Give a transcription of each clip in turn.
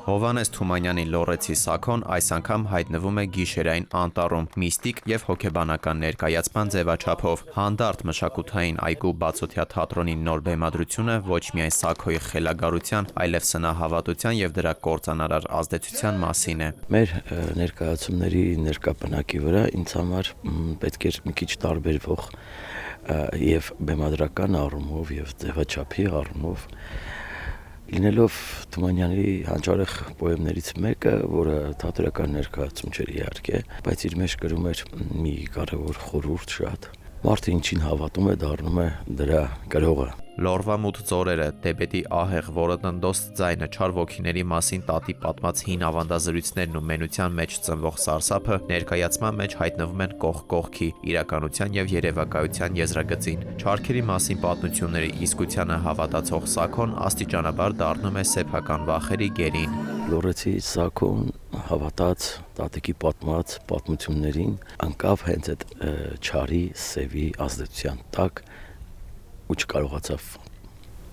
Հովհաննես Թումանյանի Լոռեցի Սաքոն այս անգամ հայտնվում է գիշերային անտառում միստիկ եւ հոգեբանական ներկայացման ձևաչափով։ Հանդարտ մշակութային այգու բացօթյա թատրոնի նոր բեմադրությունը ոչ միայն Սաքոյի խելագարության, այլև սնահավատության եւ դրա կործանարար ազդեցության մասին է։ Մեր ներկայացումների ներկա բնակի վրա ինձ համար պետք էր մի քիչ տարբերվող եւ բեմադրական առումով եւ ձևաչափի առումով լինելով Թումանյանի հանճարեղ պոեմներից մեկը, որը թատերական ներկայացում չէր իհարկե, բայց իր մեջ կրում էր մի կարևոր խորհուրդ շատ։ Մարդը ինչին հավատում է, դառնում է դրա գրողը։ Լորվա մութ ծորերը, Տեբետի ահեղ, որը տնդոս ձայնը, չար ոգիների մասին տատի պատմած հին ավանդազրույցներն ու մենության մեջ ծնվող սարսափը ներկայացման մեջ հայտնվում են կողք կողքի, իրականության եւ երևակայության եզրագծին։ Չարքերի մասին պատմությունների իսկությանը հավատացող Սաքոն աստիճանաբար դառնում է սեփական վախերի գերին։ Լոռեցի Սաքոն հավատաց տատիկի պատմած պատմություններին, անկավ հենց այդ չարի սևի ազդեցության տակ ու չկարողացավ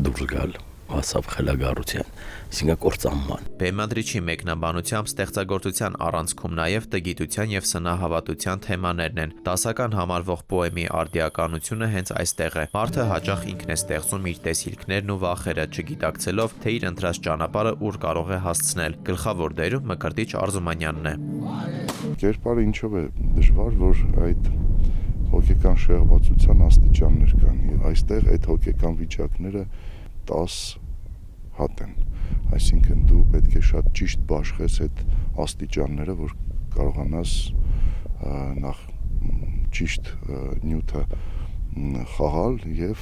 դուրս գալ, հասավ խելագարության, այսինքն կործանման։ Բեմադրիչի մեկնաբանությամբ ստեղծագործության առանցքում նաև տգիտության եւ սնահավատության թեմաներն են։ Դասական համարվող պոեմի արդիականությունը հենց այստեղ է։ Մարդը հաճախ ինքն է ստեղծում իր տեսիլքներն ու վախերը, չգիտակցելով, թե իր ընտրած ճանապարհը ուր կարող է հասցնել։ Գլխավոր դերում Մկրտիչ Արզումանյանն է։ Կերպարը ինչով է դժվար, որ այդ հոգեկան շեղվածության աստիճաններ կան։ Այստեղ այդ հոգեկան վիճակները 10 հատ են։ Այսինքն դու պետք է շատ ճիշտ բաշխես այդ աստիճանները, որ կարողանաս նախ ճիշտ նյութը խաղալ եւ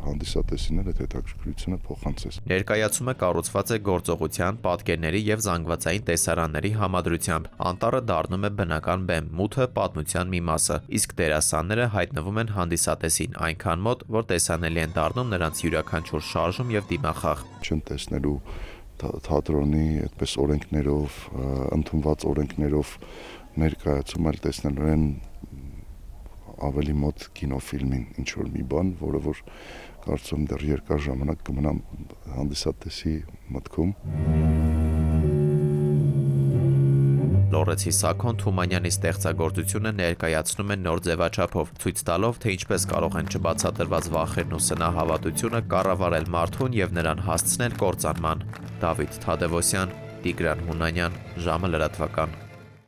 հանդիսատեսին այդ հետաքրքրությունը փոխանցես։ Ներկայացումը կառուցված է գործողության, պատկերների եւ զանգվածային տեսարանների համադրությամբ։ Անտառը դառնում է բնական բեմ, մութը պատմության մի մասը, իսկ դերասանները հայտնվում են հանդիսատեսին այնքան մոտ, որ տեսանելի են դառնում նրանց յուրաքանչյուր շարժում եւ դիմախաղ։ Չեն տեսնելու թատրոնի այդպես օրենքներով, ընդունված օրենքներով ներկայացում, այլ տեսնելու են ավելի մոտ կինոֆիլմին ինչ-որ մի բան, որը որ կարծում եմ դեռ երկար ժամանակ կմնա հանդիսատեսի մտքում։ Լոռեցի Սաքոն Թումանյանի ստեղծագործությունը ներկայացնում է նոր ձևաչափով, ցույց տալով, թե ինչպես կարող են չբացատրված վախերն ու սնահավատությունը կառավարել մարդուն եւ նրան հասցնել կործանման։ Դավիթ Թադևոսյան, Տիգրան Հունանյան, ժամը լրատվական։